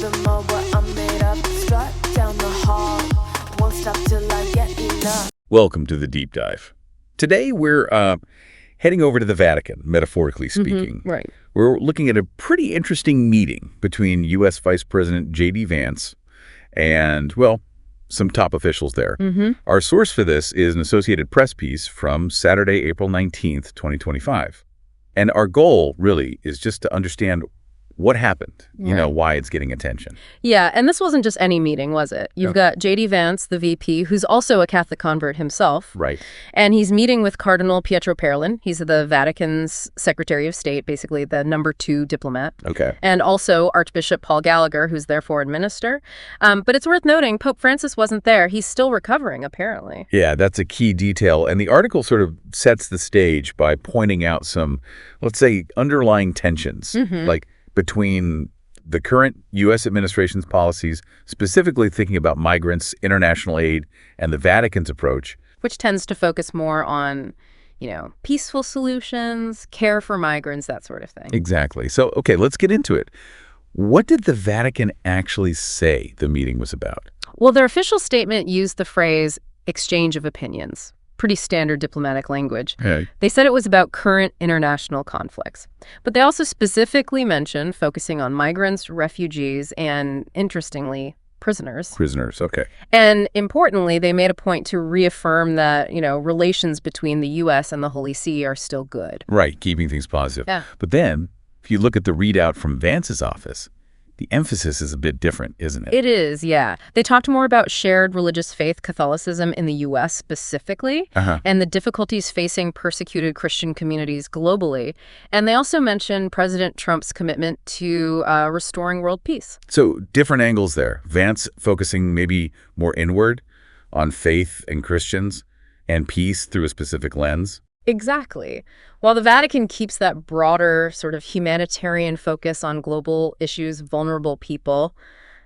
them all what I'm made up. Strut down the hall, won't stop till I get enough. Welcome to the Deep Dive. Today we're heading over to the Vatican, metaphorically speaking. Right. We're looking at a pretty interesting meeting between U.S. Vice President JD Vance and, well, some top officials there. Our source for this is an Associated Press piece from Saturday, April 19th, 2025. And our goal, really, is just to understand what happened, why it's getting attention. Yeah, and this wasn't just any meeting, was it? You've got JD Vance, the VP, who's also a Catholic convert himself. Right. And he's meeting with Cardinal Pietro Parolin. He's the Vatican's Secretary of State, basically the number 2 diplomat. Okay. And also Archbishop Paul Gallagher, who's their foreign minister. But it's worth noting, Pope Francis wasn't there. He's still recovering, apparently. Yeah, that's a key detail. And the article sort of sets the stage by pointing out some, let's say, underlying tensions, like between the current U.S. administration's policies, specifically thinking about migrants, international aid, and the Vatican's approach. Which tends to focus more on, peaceful solutions, care for migrants, that sort of thing. Exactly. So, okay, let's get into it. What did the Vatican actually say the meeting was about? Well, their official statement used the phrase exchange of opinions. Pretty standard diplomatic language. Hey. They said it was about current international conflicts. But they also specifically mentioned focusing on migrants, refugees, and, interestingly, prisoners. Prisoners, okay. And importantly, they made a point to reaffirm that, relations between the U.S. and the Holy See are still good. Right, keeping things positive. Yeah. But then, if you look at the readout from Vance's office, the emphasis is a bit different, isn't it? It is, yeah. They talked more about shared religious faith Catholicism in the U.S. specifically, and the difficulties facing persecuted Christian communities globally. And they also mentioned President Trump's commitment to restoring world peace. So different angles there. Vance focusing maybe more inward on faith and Christians and peace through a specific lens. Exactly. While the Vatican keeps that broader sort of humanitarian focus on global issues, vulnerable people,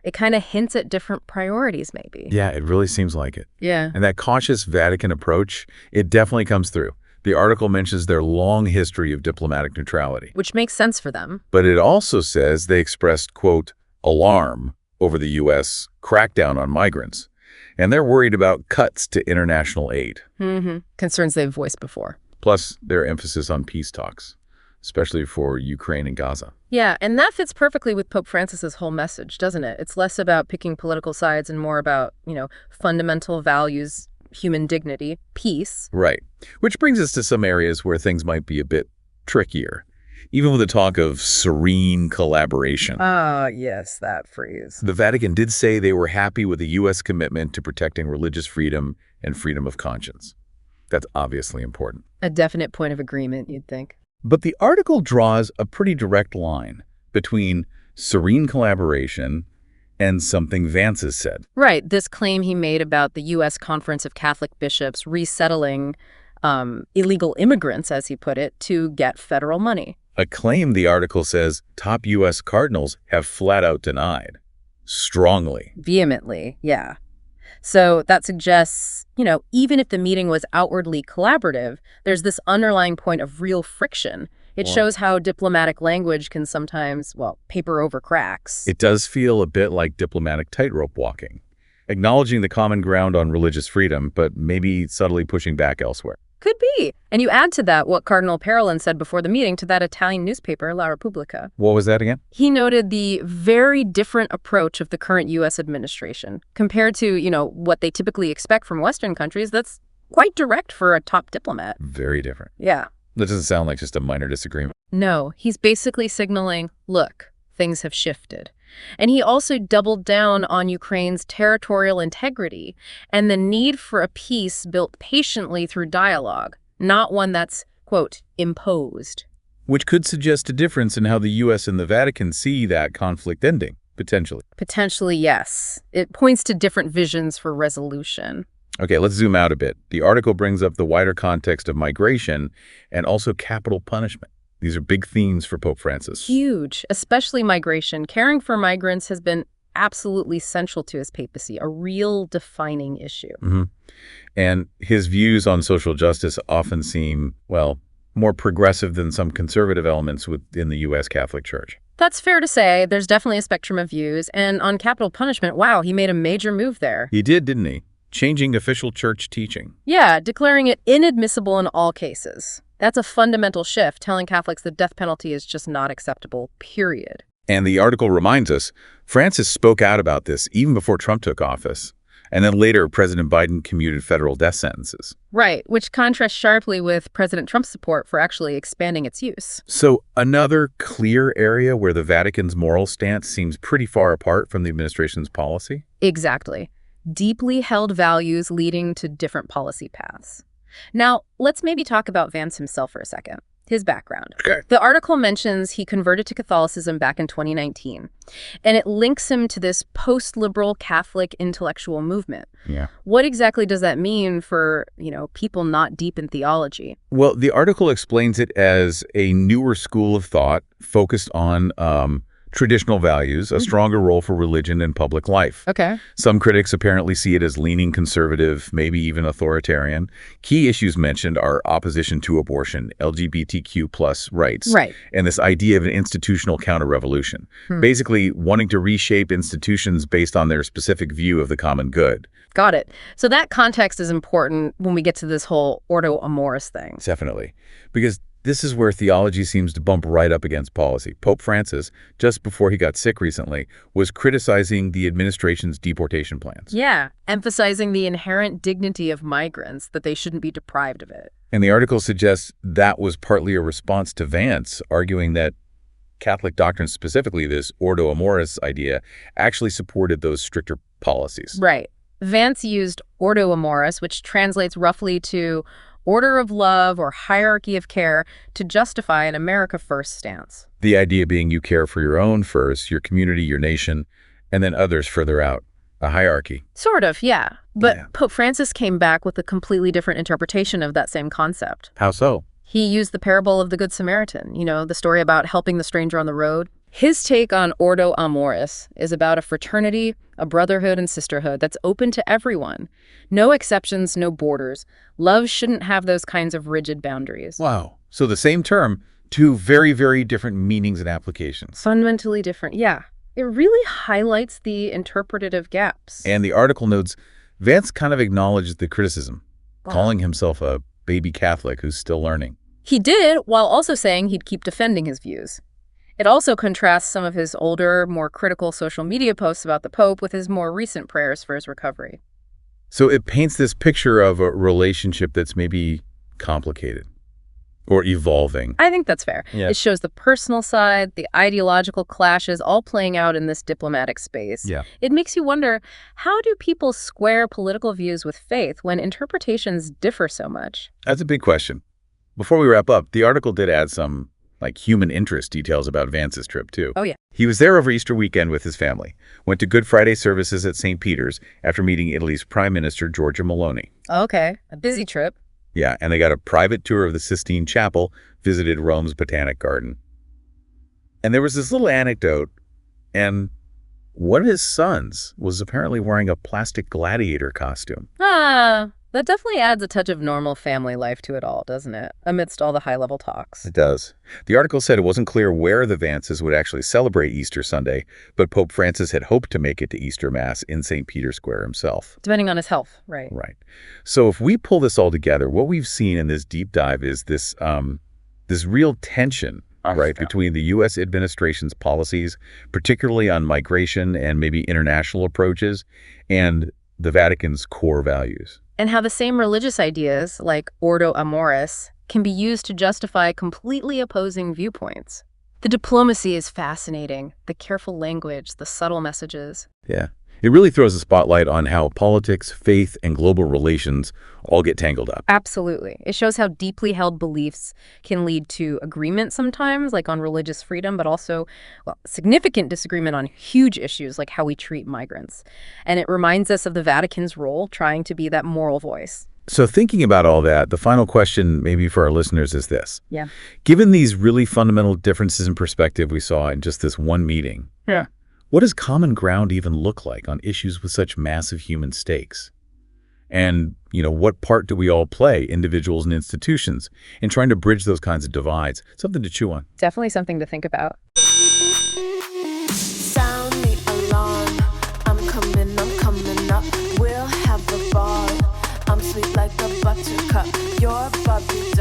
it kind of hints at different priorities, maybe. Yeah, it really seems like it. Yeah. And that cautious Vatican approach, it definitely comes through. The article mentions their long history of diplomatic neutrality. Which makes sense for them. But it also says they expressed, quote, alarm over the U.S. crackdown on migrants. And they're worried about cuts to international aid. Concerns they've voiced before. Plus their emphasis on peace talks, especially for Ukraine and Gaza. Yeah, and that fits perfectly with Pope Francis's whole message, doesn't it? It's less about picking political sides and more about, fundamental values, human dignity, peace. Right. Which brings us to some areas where things might be a bit trickier, even with the talk of serene collaboration. Ah, yes, that phrase. The Vatican did say they were happy with the U.S. commitment to protecting religious freedom and freedom of conscience. That's obviously important. A definite point of agreement, you'd think. But the article draws a pretty direct line between serene collaboration and something Vance has said. Right. This claim he made about the U.S. Conference of Catholic Bishops resettling illegal immigrants, as he put it, to get federal money. A claim the article says top U.S. cardinals have flat out denied. Strongly. Vehemently, yeah. So that suggests, even if the meeting was outwardly collaborative, there's this underlying point of real friction. It shows how diplomatic language can sometimes, paper over cracks. It does feel a bit like diplomatic tightrope walking, acknowledging the common ground on religious freedom, but maybe subtly pushing back elsewhere. Could be. And you add to that what Cardinal Parolin said before the meeting to that Italian newspaper, La Repubblica. What was that again? He noted the very different approach of the current U.S. administration compared to, what they typically expect from Western countries. That's quite direct for a top diplomat. Very different. Yeah. That doesn't sound like just a minor disagreement. No, he's basically signaling, look, things have shifted. And he also doubled down on Ukraine's territorial integrity and the need for a peace built patiently through dialogue, not one that's, quote, imposed. Which could suggest a difference in how the U.S. and the Vatican see that conflict ending, potentially. Potentially, yes. It points to different visions for resolution. Okay, let's zoom out a bit. The article brings up the wider context of migration and also capital punishment. These are big themes for Pope Francis. Huge, especially migration. Caring for migrants has been absolutely central to his papacy, a real defining issue. And his views on social justice often seem, more progressive than some conservative elements within the U.S. Catholic Church. That's fair to say. There's definitely a spectrum of views. And on capital punishment, wow, he made a major move there. He did, didn't he? Changing official church teaching. Yeah, declaring it inadmissible in all cases. That's a fundamental shift, telling Catholics the death penalty is just not acceptable, period. And the article reminds us, Francis spoke out about this even before Trump took office. And then later, President Biden commuted federal death sentences. Right, which contrasts sharply with President Trump's support for actually expanding its use. So another clear area where the Vatican's moral stance seems pretty far apart from the administration's policy? Exactly. Deeply held values leading to different policy paths. Now, let's maybe talk about Vance himself for a second. His background. Okay. The article mentions he converted to Catholicism back in 2019, and it links him to this post-liberal Catholic intellectual movement. Yeah. What exactly does that mean for, people not deep in theology? Well, the article explains it as a newer school of thought focused on traditional values, a stronger role for religion in public life. Okay. Some critics apparently see it as leaning conservative, maybe even authoritarian. Key issues mentioned are opposition to abortion, LGBTQ+ rights, Right. and this idea of an institutional counter-revolution, basically wanting to reshape institutions based on their specific view of the common good. Got it. So that context is important when we get to this whole Ordo Amoris thing. Definitely. Because this is where theology seems to bump right up against policy. Pope Francis, just before he got sick recently, was criticizing the administration's deportation plans. Yeah, emphasizing the inherent dignity of migrants, that they shouldn't be deprived of it. And the article suggests that was partly a response to Vance, arguing that Catholic doctrine, specifically this Ordo Amoris idea, actually supported those stricter policies. Right. Vance used Ordo Amoris, which translates roughly to order of love or hierarchy of care, to justify an America First stance. The idea being you care for your own first, your community, your nation, and then others further out. A hierarchy. Sort of, yeah. But Yeah. Pope Francis came back with a completely different interpretation of that same concept. How so? He used the parable of the Good Samaritan, the story about helping the stranger on the road. His take on Ordo Amoris is about a fraternity, a brotherhood and sisterhood that's open to everyone. No exceptions, no borders. Love shouldn't have those kinds of rigid boundaries. Wow. So the same term, two very, very different meanings and applications. Fundamentally different, yeah. It really highlights the interpretative gaps. And the article notes, Vance kind of acknowledged the criticism, calling himself a baby Catholic who's still learning. He did, while also saying he'd keep defending his views. It also contrasts some of his older, more critical social media posts about the Pope with his more recent prayers for his recovery. So it paints this picture of a relationship that's maybe complicated or evolving. I think that's fair. Yeah. It shows the personal side, the ideological clashes all playing out in this diplomatic space. Yeah. It makes you wonder, how do people square political views with faith when interpretations differ so much? That's a big question. Before we wrap up, the article did add some human interest details about Vance's trip, too. Oh, yeah. He was there over Easter weekend with his family, went to Good Friday services at St. Peter's after meeting Italy's Prime Minister, Giorgia Meloni. Okay. A busy trip. Yeah, and they got a private tour of the Sistine Chapel, visited Rome's Botanic Garden. And there was this little anecdote, and one of his sons was apparently wearing a plastic gladiator costume. That definitely adds a touch of normal family life to it all, doesn't it? Amidst all the high-level talks. It does. The article said it wasn't clear where the Vances would actually celebrate Easter Sunday, but Pope Francis had hoped to make it to Easter Mass in St. Peter's Square himself. Depending on his health, right? Right. So if we pull this all together, what we've seen in this deep dive is this real tension, right, between the U.S. administration's policies, particularly on migration and maybe international approaches, and the Vatican's core values. And how the same religious ideas, like Ordo Amoris, can be used to justify completely opposing viewpoints. The diplomacy is fascinating, the careful language, the subtle messages. Yeah. It really throws a spotlight on how politics, faith, and global relations all get tangled up. Absolutely. It shows how deeply held beliefs can lead to agreement sometimes, like on religious freedom, but also, significant disagreement on huge issues like how we treat migrants. And it reminds us of the Vatican's role trying to be that moral voice. So thinking about all that, the final question maybe for our listeners is this. Yeah. Given these really fundamental differences in perspective we saw in just this one meeting, what does common ground even look like on issues with such massive human stakes? And, what part do we all play, individuals and institutions, in trying to bridge those kinds of divides? Something to chew on. Definitely something to think about. Sound the alarm. I'm coming up. We'll have a ball. I'm sweet like a buttercup. You're bubbly.